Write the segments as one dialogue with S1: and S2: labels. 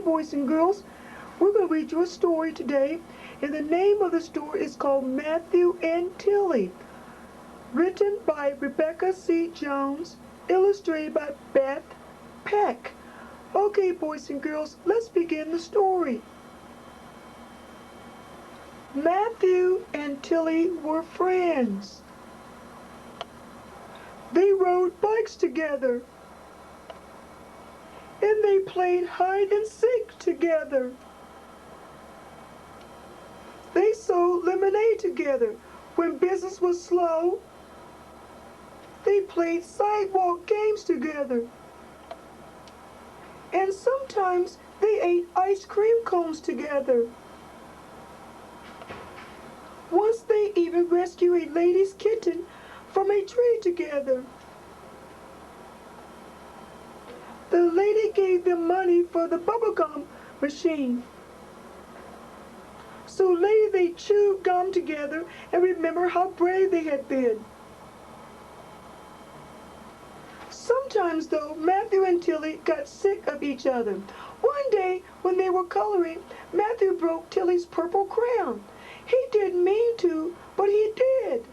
S1: boys and girls, we're going to read you a story today, and the name of the story is called Mathew and Tilly, written by Rebecca C. Jones, illustrated by Beth Peck. Okay, boys and girls, let's begin the story. Mathew and Tilly were friends. They rode bikes together, and they played hide and seek together. They sold lemonade together when business was slow. They played sidewalk games together. And sometimes they ate ice cream cones together. Once they even rescued a lady's kitten from a tree together. The lady gave them money for the bubblegum machine. So later they chewed gum together and remembered how brave they had been. Sometimes, though, Mathew and Tilly got sick of each other. One day, when they were coloring, Mathew broke Tilly's purple crayon. He didn't mean to, but he did.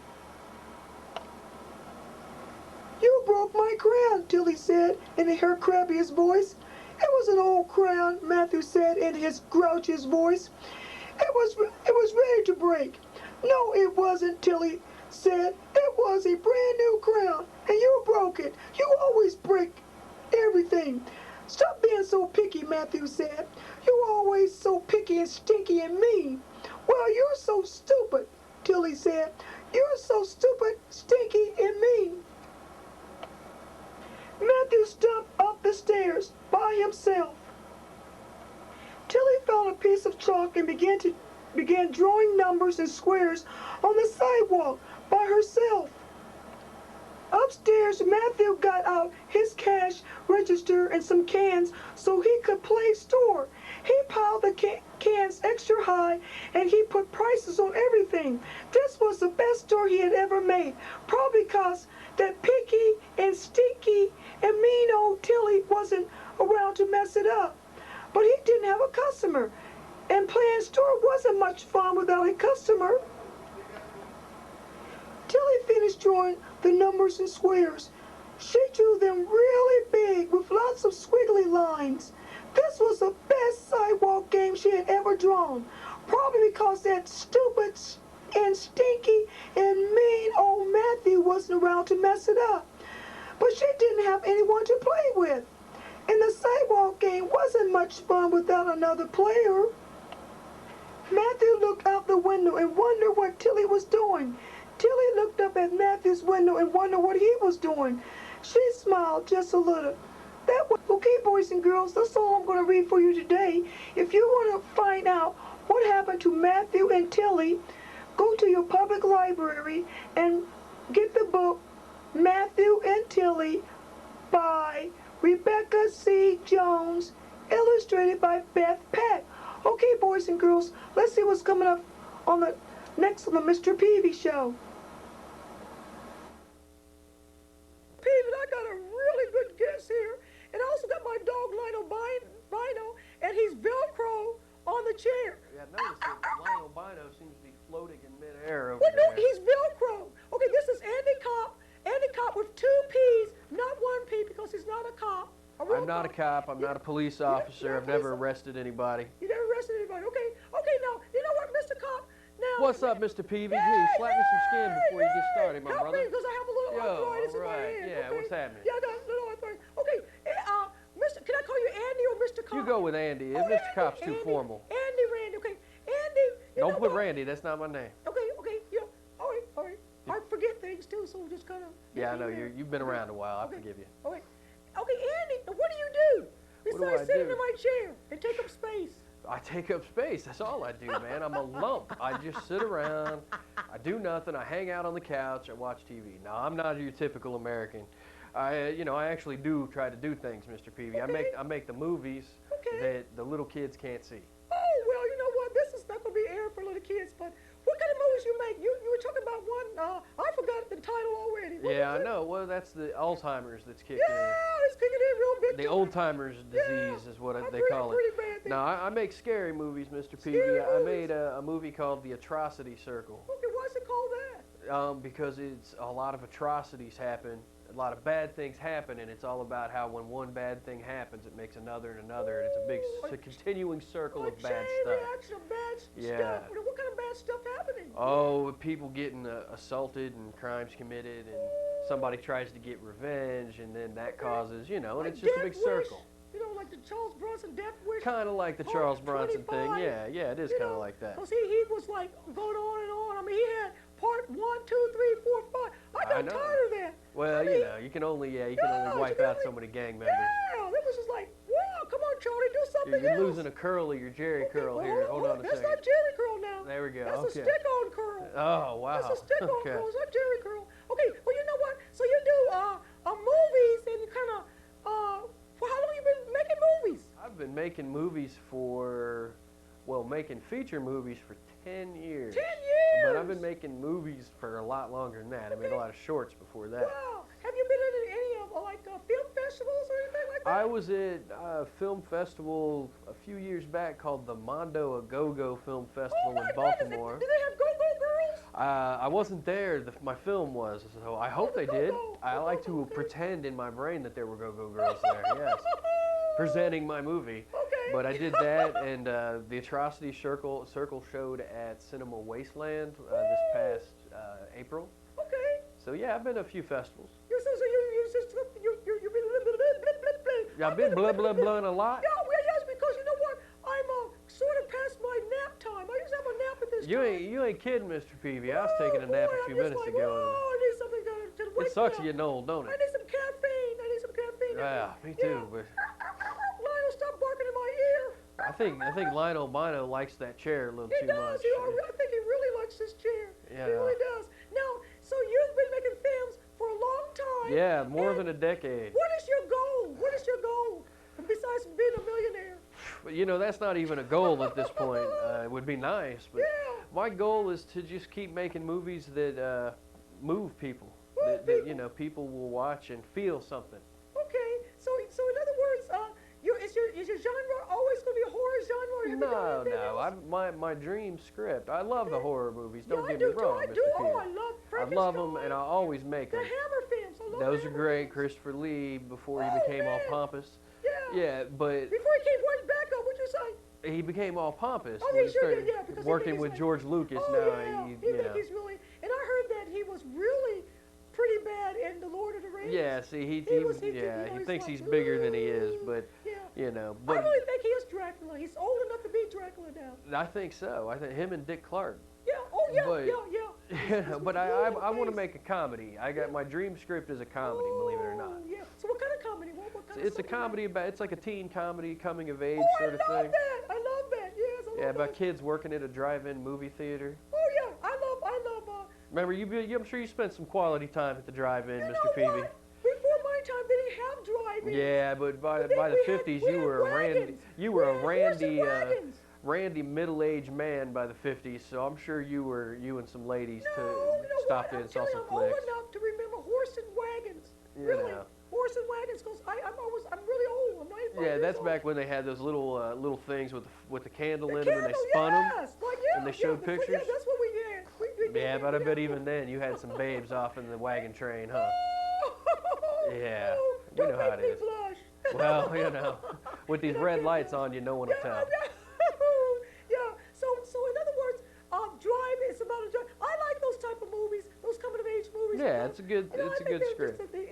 S1: "You broke my crayon," Tilly said in her crabbiest voice. "It was an old crayon," Mathew said in his grouchiest voice. It was ready to break." "No, it wasn't," Tilly said. "It was a brand new crayon, and you broke it. You always break everything." "Stop being so picky," Mathew said. "You're always so picky and stinky and mean." "Well, you're so stupid," Tilly said. "You're so stupid, stinky, and mean." Mathew stopped up the stairs by himself. Tilly found a piece of chalk and began drawing numbers and squares on the sidewalk by herself. Upstairs, Mathew got out his cash register and some cans so he could play store. He piled the cans extra high and he put prices on everything. This was the best store he had ever made, probably because that picky and stinky and mean old Tilly wasn't around to mess it up. But he didn't have a customer, and playing store wasn't much fun without a customer. Tilly finished drawing the numbers and squares. She drew them really big with lots of squiggly lines. This was the best sidewalk game she had ever drawn, probably because that stupid and stinky and mean old Mathew wasn't around to mess it up. But she didn't have anyone to play with, and the sidewalk game wasn't much fun without another player. Mathew looked out the window and wondered what Tilly was doing. Tilly looked up at Mathew's window and wondered what he was doing. She smiled just a little. Okay, boys and girls, that's all I'm going to read for you today. If you want to find out what happened to Mathew and Tilly, go to your public library and get the book Mathew and Tilly by Rebecca C. Jones, illustrated by Beth Peck. Okay, boys and girls, let's see what's coming up on the next on the Mr. Peevy Show. Peevy, I got a really good guest here, and I also got my dog Lionel, and he's Velcro on the chair.
S2: Yeah, I noticed that Lionel Bino seems to be floating in midair over
S1: Well, no,
S2: there.
S1: he's Velcro. Okay, this is Andy Copp. Andy Copp with 2 P's, not 1 P, because he's not a cop.
S2: I'm not a cop. I'm not a police officer. I've never arrested anybody.
S1: You never arrested anybody. Okay, now, you know what, Mr. Copp? Now,
S2: What's up, Mr. Peevy? Hey, slap me some skin before you get started, my
S1: help
S2: brother.
S1: me, because I have a little arthritis in my hand.
S2: Yeah,
S1: okay?
S2: what's happening?
S1: Yeah, I got a little arthritis. Okay, can I call you Andy or Mr. Copp?
S2: You go with Andy.
S1: Oh,
S2: Mr. Copp's too formal.
S1: Andy, Randy, okay. Andy,
S2: Don't put Randy. That's not my name.
S1: Okay, yeah. All right. I forget things, too, so just kind of...
S2: Yeah, I know. You've been around a while. I forgive you.
S1: Okay, Andy, what do you do? Besides sitting in my chair and take up space.
S2: I take up space. That's all I do, man. I'm a lump. I just sit around. I do nothing. I hang out on the couch. I watch TV. No, I'm not your typical American. I actually do try to do things, Mr. Peevy.
S1: Okay.
S2: I make the movies that the little kids can't see.
S1: Oh, well, you know what? This is not going to be aired for little kids, but what kind of movies you make? You were talking about one. I forgot the title already. What
S2: Yeah,
S1: was
S2: I
S1: it?
S2: know. Well, that's the Alzheimer's that's kicking
S1: Yeah, it's kicking in real big.
S2: in. The old timers disease is what they call it.
S1: Pretty bad thing.
S2: No, I make scary movies, Mr.
S1: Scary
S2: Peevy. I
S1: movies.
S2: made a movie called The Atrocity Circle.
S1: Okay, why's it called that?
S2: Because it's a lot of atrocities happen, a lot of bad things happen, and it's all about how when one bad thing happens, it makes another and another, and it's a big, continuing circle of bad stuff.
S1: Reaction of bad
S2: Yeah.
S1: stuff. What kind of bad stuff happening?
S2: Oh, people getting assaulted and crimes committed, and somebody tries to get revenge, and then that causes, and
S1: Like
S2: it's just a
S1: Death
S2: big
S1: Wish?
S2: circle.
S1: You know, like the Charles Bronson Death Wish.
S2: Kind of like the
S1: Part
S2: Charles Bronson
S1: 25,
S2: thing. Yeah, it is kind of like that.
S1: Because he was like going on and on. I mean, he had part 1, 2, 3, 4, 5. I got
S2: know.
S1: tired of that.
S2: Well,
S1: I mean,
S2: you can only
S1: you
S2: wipe
S1: can
S2: out
S1: only-
S2: so many gang members.
S1: Yeah, it was just like, wow, come on, Charlie, do something
S2: You're
S1: else.
S2: losing a curl of your Jerry curl
S1: well,
S2: here. Hold on a
S1: That's
S2: second.
S1: not Jerry curl now.
S2: There we go.
S1: That's
S2: Okay.
S1: a stick-on curl.
S2: Oh, wow.
S1: That's a stick-on
S2: Okay.
S1: curl. It's not Jerry curl. Okay, well, you know what? So you do movies and you kind of, for how long you been making movies?
S2: I've been making movies making feature movies for 10 years.
S1: 10 years.
S2: But I've been making movies for a lot longer than that. I made a lot of shorts before that.
S1: Wow. Have you been in any of film festivals or anything like that?
S2: I was at a film festival a few years back called the Mondo a Go-Go Film Festival in Baltimore.
S1: Did they have go-go girls?
S2: I wasn't there. My film was, so I hope they did.
S1: go-go.
S2: I like to
S1: Okay.
S2: pretend in my brain that there were go-go girls there. Yes, presenting my movie.
S1: Okay.
S2: But I did that, and the Atrocity Circle showed at Cinema Wasteland this past April.
S1: Okay.
S2: So yeah, I've been to a few festivals.
S1: You've been
S2: Yeah, I've been blah blah blah a lot.
S1: Yeah, well, yes, because you know what? I'm sort of past my nap time. I used to have a nap at this time.
S2: You ain't kidding, Mr. Peevy. I was taking a nap a few minutes ago.
S1: I need something to wake
S2: It sucks
S1: me up.
S2: getting old, don't
S1: I
S2: it?
S1: need some caffeine.
S2: Yeah, me too. But
S1: Lionel, stop barking in my ear.
S2: I think Lionel Bino likes that chair a little
S1: He
S2: too
S1: does.
S2: much.
S1: I think he really likes this chair.
S2: Yeah.
S1: He really does. Now, so you've been making films for a long time.
S2: Yeah, more
S1: and
S2: than a decade.
S1: What is your goal? What is your goal? Besides being a millionaire?
S2: But that's not even a goal at this point. It would be nice, but
S1: Yeah.
S2: my goal is to just keep making movies that move people.
S1: Move
S2: That people will watch and feel something.
S1: Okay. So in other words, is your genre always going to be a horror genre? Or have you done
S2: No,
S1: anything else?
S2: my dream script. I love the horror movies. Don't
S1: Yeah,
S2: get
S1: I do
S2: me wrong,
S1: too. I
S2: Mr.
S1: do.
S2: Peevy.
S1: Oh, I love
S2: I
S1: Frankenstein.
S2: love them, and I always make
S1: The
S2: them.
S1: Hammer films. I love
S2: Those
S1: the
S2: are
S1: Hammer
S2: great.
S1: films.
S2: Christopher Lee before he
S1: Oh,
S2: became all
S1: man.
S2: pompous.
S1: Yeah.
S2: Yeah, but
S1: Before he came right back up, what'd you say?
S2: he became all pompous
S1: Oh,
S2: when
S1: he
S2: he
S1: sure
S2: started
S1: did, yeah, because he
S2: working
S1: thinks
S2: with
S1: like-
S2: George Lucas.
S1: Oh,
S2: Now
S1: yeah.
S2: he,
S1: He think he's really, and I heard that he was really pretty bad in The Lord of the Rings.
S2: Yeah, see, he
S1: he's
S2: thinks
S1: like,
S2: he's bigger than he is, but
S1: Yeah. I
S2: but
S1: really think he is Dracula. He's old enough to be Dracula now.
S2: I think so. I think him and Dick Clark.
S1: Yeah. Oh, yeah.
S2: But-
S1: Yeah.
S2: But I want to make a comedy. I got my dream script is a comedy, believe it or not.
S1: Oh, yeah. So what kind of comedy? What kind of
S2: It's a
S1: something
S2: comedy about. It's like a teen comedy, coming of age
S1: Oh,
S2: sort of
S1: I love
S2: thing.
S1: that. I love that. Yes, I love
S2: Yeah, about
S1: that.
S2: kids working at a drive-in movie theater.
S1: Oh, yeah. I love.
S2: Remember, I'm sure you spent some quality time at the drive-in,
S1: You
S2: Mr.
S1: know
S2: Peevy.
S1: what? Before my time, they didn't have drive-ins.
S2: Yeah, but by
S1: But
S2: the
S1: then we had-
S2: 50s,
S1: we
S2: you
S1: had
S2: were a
S1: wagons.
S2: you were a
S1: We had horse and
S2: randy
S1: wagons.
S2: randy middle-aged man by the 50s. So I'm sure you and some ladies
S1: No,
S2: to
S1: you know
S2: stopped
S1: what?
S2: in and saw
S1: I'm
S2: some
S1: telling you, I'm
S2: flicks.
S1: old enough to remember horse and wagons.
S2: You
S1: Really,
S2: know.
S1: horse and wagons. Because I'm really old. I'm 95
S2: Yeah,
S1: years
S2: that's
S1: old.
S2: back when they had those little things with the candle
S1: The
S2: in them, and they
S1: candle,
S2: spun them.
S1: yes. Like, yeah,
S2: and they showed
S1: yeah,
S2: pictures?
S1: Yeah, that's what we did. We did
S2: Yeah,
S1: that,
S2: but I bet even then you had some babes off in the wagon train, huh? Yeah,
S1: Oh,
S2: you
S1: don't
S2: know how
S1: make
S2: it
S1: me
S2: is.
S1: blush.
S2: Well, with these red lights on, no one will tell.
S1: Yeah. So in other words, drive is about a drive. I like those type of movies, those coming of age movies.
S2: Yeah, it's a good
S1: You know,
S2: it's
S1: I
S2: a
S1: think
S2: good
S1: they're
S2: script.
S1: just the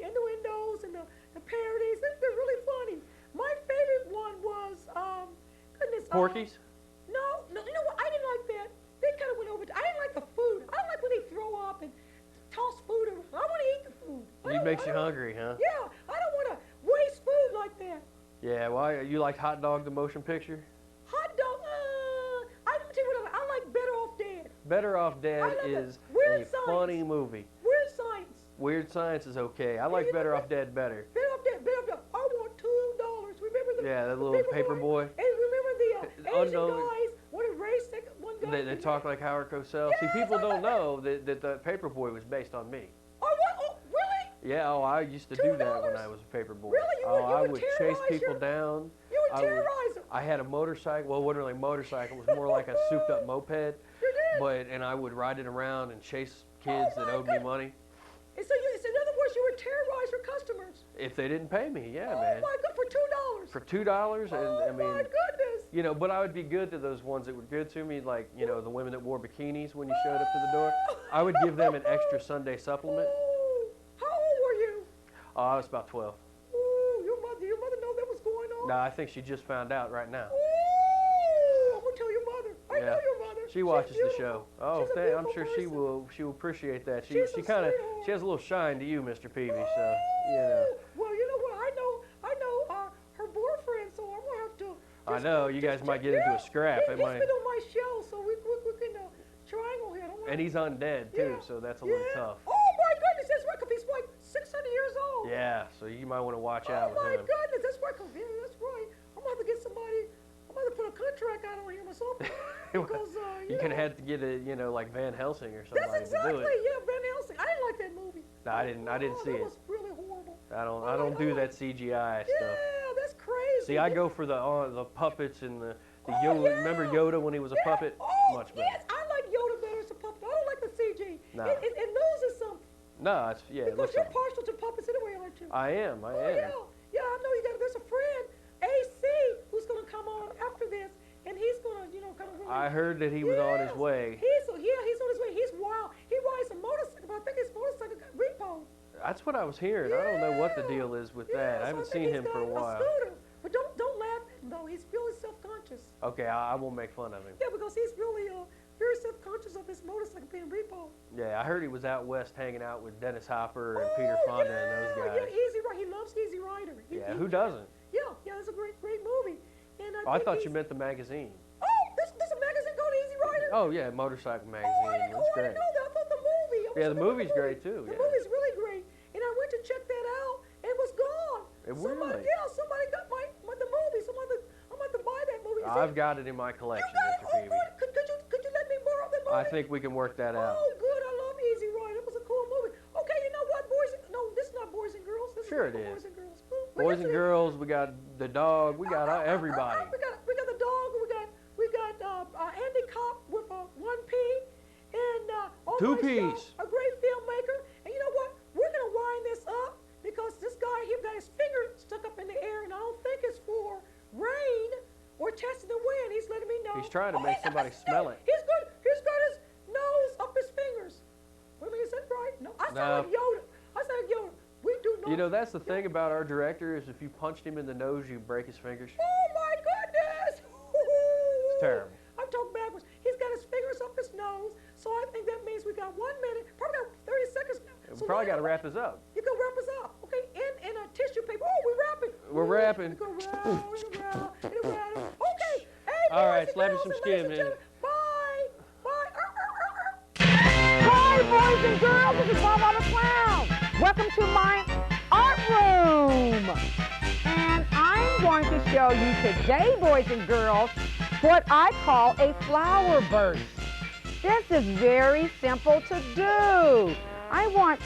S1: innuendos and the parodies. They're really funny. My favorite one was goodness.
S2: Porky's?
S1: No, you know what? I didn't like that. They kind of went over. I didn't like the food. I don't like when they throw up and toss food around. I want to eat the food.
S2: It makes you hungry, huh?
S1: Yeah, I don't want to waste food like that.
S2: Yeah, well, you like Hot Dog the motion picture?
S1: Hot dog. I tell you what. I like Better Off Dead.
S2: Better Off
S1: I
S2: Dead
S1: love it.
S2: is
S1: Weird
S2: a
S1: Science.
S2: funny movie.
S1: Weird Science.
S2: Weird Science is okay. I like
S1: you
S2: Better
S1: know
S2: Off Dead better.
S1: Better Off Dead. Better Off Dead. I want $2. Remember the
S2: Yeah, that
S1: the
S2: little paper boy.
S1: And remember the Asian
S2: Unknown.
S1: guys want to race one
S2: They talk like Howard Cosell.
S3: Yes,
S2: See, people don't know that the Paperboy was based on me.
S3: Oh, what? Oh, really?
S2: Yeah, I used to do that when I was a Paperboy.
S3: Really?
S2: I would chase people down.
S3: You would terrorize them.
S2: I had a motorcycle. Well, it wasn't really a motorcycle. It was more like a souped-up moped.
S3: You did?
S2: And I would ride it around and chase kids that owed me money.
S3: And so, in other words, you would terrorize your customers.
S2: If they didn't pay me, yeah,
S3: oh,
S2: man.
S3: Oh my God, for $2.
S2: For $2, and
S3: oh
S2: I mean,
S3: my goodness.
S2: You know, but I would be good to those ones that were good to me, like, you know, the women that wore bikinis when you showed up to the door. I would give them an extra Sunday supplement.
S3: Oh, how old were you?
S2: I was about 12.
S3: Oh, your mother know that was going on?
S2: No, I think she just found out right now.
S3: Oh, I'm gonna tell your mother. I know your mother.
S2: She watches the show. Oh, I'm sure
S3: person.
S2: she will appreciate that. She
S3: She's
S2: kind of
S3: sweetheart.
S2: she has a little shine to you, Mr. Peevy. So you know.
S3: Well, you know what? I know her boyfriend, so I'm gonna have to.
S2: I know you guys might get into a scrap.
S3: He's been on my show, so we can triangle here.
S2: And he's undead too, so that's a little tough.
S3: Oh my goodness, that's right, 'cause he's like 600 years old.
S2: Yeah, so you might want to watch out with him.
S3: Oh my goodness, that's right, 'cause that's right. I'm gonna have to get somebody. I'm gonna have to put a contract out on him or something. Because
S2: you can have to get a like Van Helsing or somebody
S3: that's exactly,
S2: to do it.
S3: yeah, Van Helsing. I didn't like that movie.
S2: No, I didn't see
S3: That
S2: it.
S3: was really horrible.
S2: I don't do that CGI stuff.
S3: Yeah, that's crazy.
S2: See, I go for the puppets and the Yoda.
S3: Yeah.
S2: Remember Yoda when he was a puppet?
S3: Oh,
S2: Much better.
S3: yes, I like Yoda better as a puppet. I don't like the CG.
S2: No.
S3: It loses something.
S2: No, it's it
S3: Because
S2: looks
S3: you're
S2: like.
S3: partial to puppets anyway, aren't you?
S2: I am.
S3: Oh, yeah. Yeah, I know you got. There's a friend, AC, who's gonna come on after this, and he's gonna, kind of. Really,
S2: I heard that he was on his way.
S3: He's on his way. He's wild. He rides a motorcycle, but I think his motorcycle got repoed.
S2: That's what I was hearing. I don't know what the deal is with that. I haven't seen him for a while.
S3: Scooter. But don't laugh at him though. He's really self-conscious.
S2: Okay, I won't make fun of him.
S3: Yeah, because he's really very self-conscious of his motorcycle being repoed.
S2: Yeah, I heard he was out west hanging out with Dennis Hopper and Peter Fonda and those guys.
S3: Yeah, Easy Rider. He loves Easy Rider.
S2: Who doesn't?
S3: Yeah, it's a great movie. And
S2: I thought you meant the magazine.
S3: Oh, there's a magazine called Easy Rider.
S2: Oh yeah, Motorcycle Magazine.
S3: I didn't know that. I thought the movie.
S2: Yeah, the movie's great too.
S3: The movie's really great. And I went to check that out, and it was gone.
S2: Really?
S3: Yeah, somebody got the movie. I'm going to buy that movie.
S2: I've got it in my collection,
S3: You got
S2: Mr.
S3: it?
S2: Peevy.
S3: Oh, good. Could you let me borrow the movie?
S2: I think we can work that out.
S3: Oh, good. I love Easy Rider. It was a cool movie. Okay, you know what, this is not Boys and Girls. This
S2: Sure
S3: is
S2: it is.
S3: Boys and Girls.
S2: Boys and Girls. We got the dog. We got everybody.
S3: We got the dog. We got Andy Copp with a 1P and
S2: Two Ps.
S3: a great filmmaker. And you know what? We're gonna wind this up because this guy he got his finger stuck up in the air, and I don't think it's for rain or testing the wind. He's letting me know.
S2: He's trying to make somebody smell it.
S3: He's got his nose up his fingers. Wait a minute, is that right? No, I sound like Yoda. We do not.
S2: You know, that's the thing about our director is if you punched him in the nose, you break his fingers.
S3: Oh my goodness!
S2: It's terrible.
S3: I'm talking backwards. He's got his fingers up his nose, so I think that means we got 1 minute, probably got 30 seconds now.
S2: We probably got to wrap this up.
S3: You can wrap us up, okay? In a tissue paper. Oh, we're wrapping.
S2: We're wrapping.
S3: Okay. Hey,
S2: All right,
S3: boys and
S2: slap me
S3: girls
S2: some
S3: and
S2: skin,
S3: ladies and
S2: man.
S3: gentlemen, Bye. Hi, boys and girls. This is Bobba-Abba the Clown. Welcome to my art room. And I'm going to show you today, boys and girls, what I call a flower burst. This is very simple to do. I want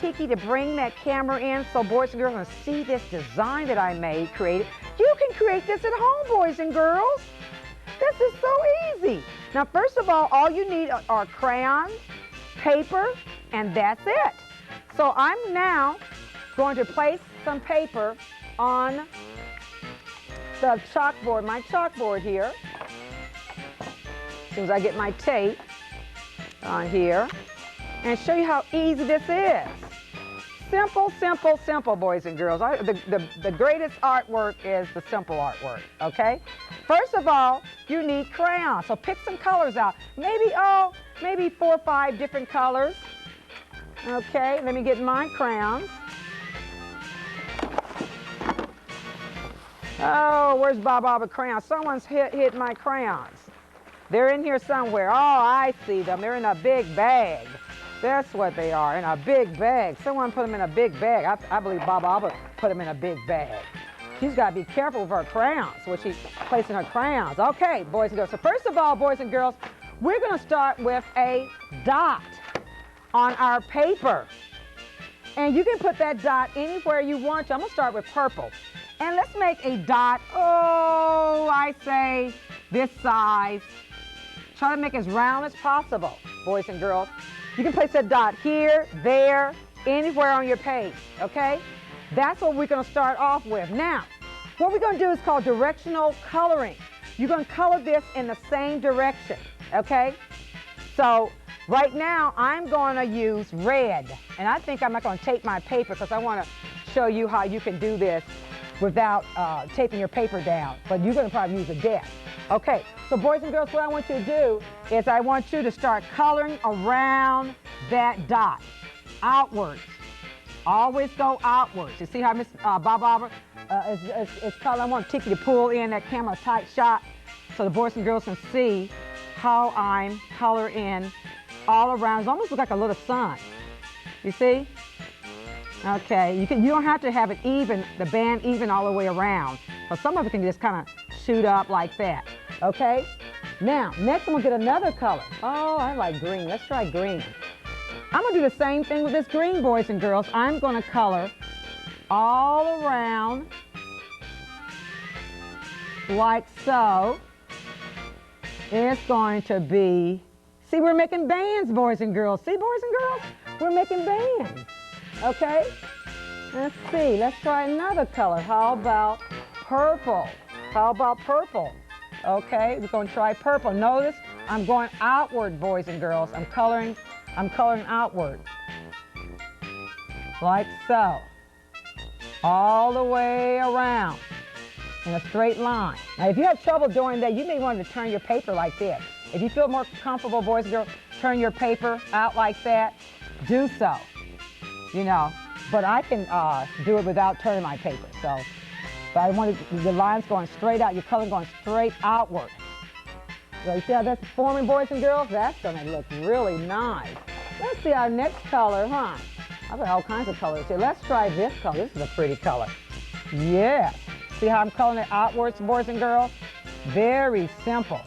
S3: Tiki to bring that camera in so boys and girls can see this design that I created. You can create this at home, boys and girls. This is so easy. Now, first of all you need are crayons, paper, and that's it. So I'm now going to place some paper on the chalkboard, my chalkboard here. As soon as I get my tape on here, and show you how easy this is. Simple, simple, simple, boys and girls. The greatest artwork is the simple artwork, okay? First of all, you need crayons, so pick some colors out. Maybe 4 or 5 different colors. Okay, let me get my crayons. Oh, where's Bobba-Abba crayons? Someone's hit my crayons. They're in here somewhere. Oh, I see them. They're in a big bag. That's what they are, in a big bag. Someone put them in a big bag. I believe Bobba-Abba put them in a big bag. She's got to be careful with her crayons, where she's placing her crayons. Okay, boys and girls. So first of all, boys and girls, we're going to start with a dot on our paper. And you can put that dot anywhere you want to. I'm going to start with purple. And let's make a dot, oh, I say this size. Try to make it as round as possible, boys and girls. You can place that dot here, there, anywhere on your page, okay? That's what we're going to start off with. Now, what we're going to do is called directional coloring. You're going to color this in the same direction, okay? So right now, I'm going to use red. And I think I'm not going to tape my paper because I want to show you how you can do this without taping your paper down. But you're going to probably use a desk. Okay, so boys and girls, what I want you to do is I want you to start coloring around that dot, outwards. Always go outwards. You see how Miss Bobba-Abba is coloring? I want Tiki to pull in that camera tight shot so the boys and girls can see how I'm coloring all around. It almost looks like a little sun. You see? Okay, you don't have to have it even, the band even all the way around. So some of it can just kind of shoot up like that. Okay? Now, next I'm gonna get another color. Oh, I like green. Let's try green. I'm gonna do the same thing with this green, boys and girls. I'm gonna color all around like so. It's going to be, see, we're making bands, boys and girls. See, boys and girls? We're making bands. Okay? Let's see. Let's try another color. How about purple? How about purple? Okay, we're going to try purple. Notice I'm going outward, boys and girls. I'm coloring outward. Like so. All the way around in a straight line. Now, if you have trouble doing that, you may want to turn your paper like this. If you feel more comfortable, boys and girls, turn your paper out like that, do so. You know, but I can do it without turning my paper. So, but I want the lines going straight out, your color going straight outward. So you see how that's forming, boys and girls? That's gonna look really nice. Let's see our next color, huh? I've got all kinds of colors here. Let's try this color. This is a pretty color. Yes. See how I'm coloring it outwards, boys and girls? Very simple.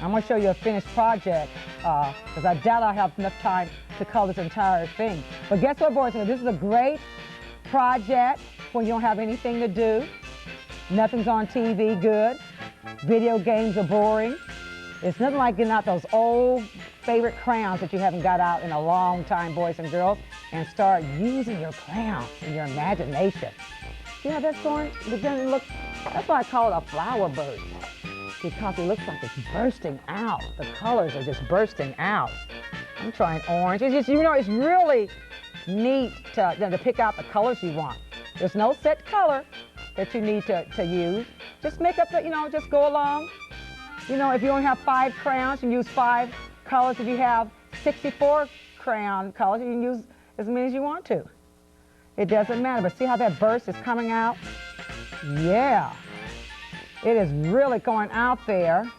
S3: I'm gonna show you a finished project because I doubt I have enough time to color this entire thing. But guess what, boys and girls? This is a great project when you don't have anything to do. Nothing's on TV good. Video games are boring. It's nothing like getting out those old favorite crayons that you haven't got out in a long time, boys and girls, and start using your crayons and your imagination. See how that's going? That's why I call it a flower burst, because it looks like it's bursting out. The colors are just bursting out. I'm trying orange. It's just, you know, it's really neat to pick out the colors you want. There's no set color that you need to use. Just make up the, you know, just go along. You know, if you only have 5 crayons, you can use 5 colors. If you have 64 crayon colors, you can use as many as you want to. It doesn't matter, but see how that burst is coming out? Yeah. It is really going out there.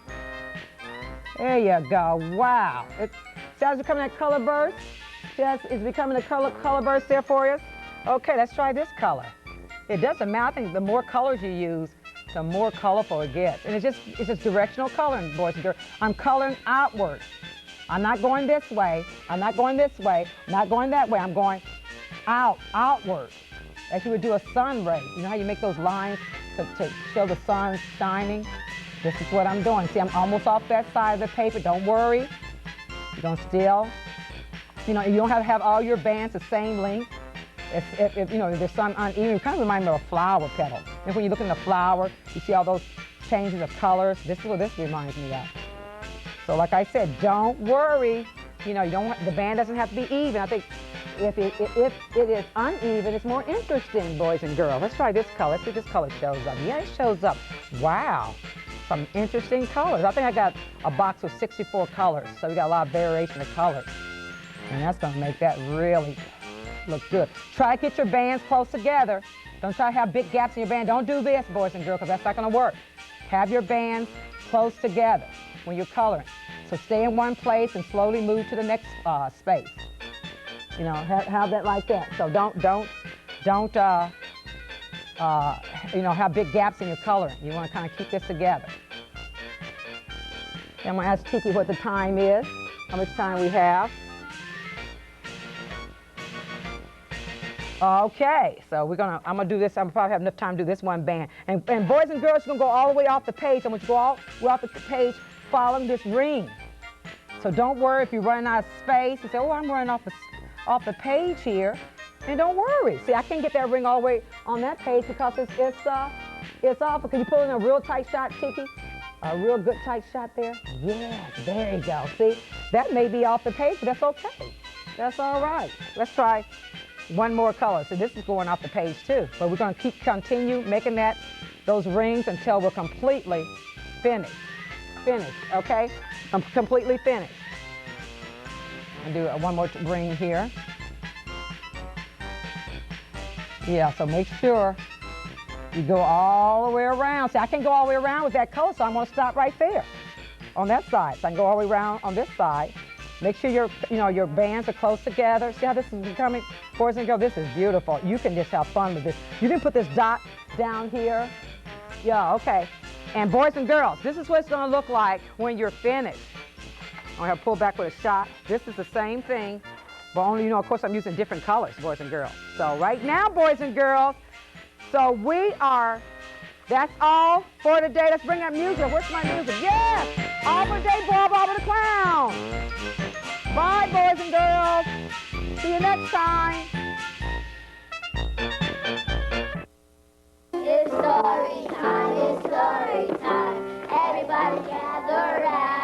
S3: There you go. Wow. See how it's becoming that color burst? See how it's becoming a color burst there for us? Okay, let's try this color. It doesn't matter. I think the more colors you use, the more colorful it gets. And it's just directional coloring, boys and girls. I'm coloring outward. I'm not going this way. I'm not going this way. I'm not going that way. I'm going outward. As you would do a sun ray. You know how you make those lines to show the sun shining? This is what I'm doing. See, I'm almost off that side of the paper. Don't worry. You're going to still, you know, you don't have to have all your bands the same length. If you know, there's some uneven, it kind of reminds me of a flower petal. And when you look in the flower, you see all those changes of colors. This is what this reminds me of. So like I said, don't worry. You know, the band doesn't have to be even. I think if it is uneven, it's more interesting, boys and girls. Let's try this color. Let's see if this color shows up. Yeah, it shows up. Wow. Some interesting colors. I think I got a box with 64 colors, so we got a lot of variation of colors. And that's going to make that really look good. Try to get your bands close together. Don't try to have big gaps in your band. Don't do this, boys and girls, because that's not going to work. Have your bands close together when you're coloring. So stay in one place and slowly move to the next space. You know, have that like that. So don't have big gaps in your coloring. You want to kind of keep this together. Then I'm going to ask Tiki what the time is, how much time we have. Okay, so I'm gonna do this. I'm probably have enough time to do this one band. And boys and girls, you're gonna go all the way off the page. I want you to go all the way off the page following this ring. So don't worry if you're running out of space. You say, oh, I'm running off the page here. And don't worry. See, I can't get that ring all the way on that page because it's off. Can you pull in a real tight shot, Tiki? A real good tight shot there? Yes, there you go. See, that may be off the page, but that's okay. That's all right. Let's try one more color. So this is going off the page too. But we're going to continue making those rings until we're completely finished. Okay? I'm completely finished. And do one more ring here. Yeah, so make sure you go all the way around. See, I can go all the way around with that color, so I'm going to stop right there on that side. So I can go all the way around on this side. Make sure your bands are close together. See how this is becoming? Boys and girls, this is beautiful. You can just have fun with this. You can put this dot down here. Yeah, okay. And boys and girls, this is what it's going to look like when you're finished. I'm going to pull back with a shot. This is the same thing, but only, of course, I'm using different colors, boys and girls. So right now, boys and girls, so that's all for today. Let's bring that music. Where's my music? Yes! All for today, Bobba-Abba the Clown. Bye, boys and girls. See you next time.
S4: It's story time, it's story time. Everybody gather around.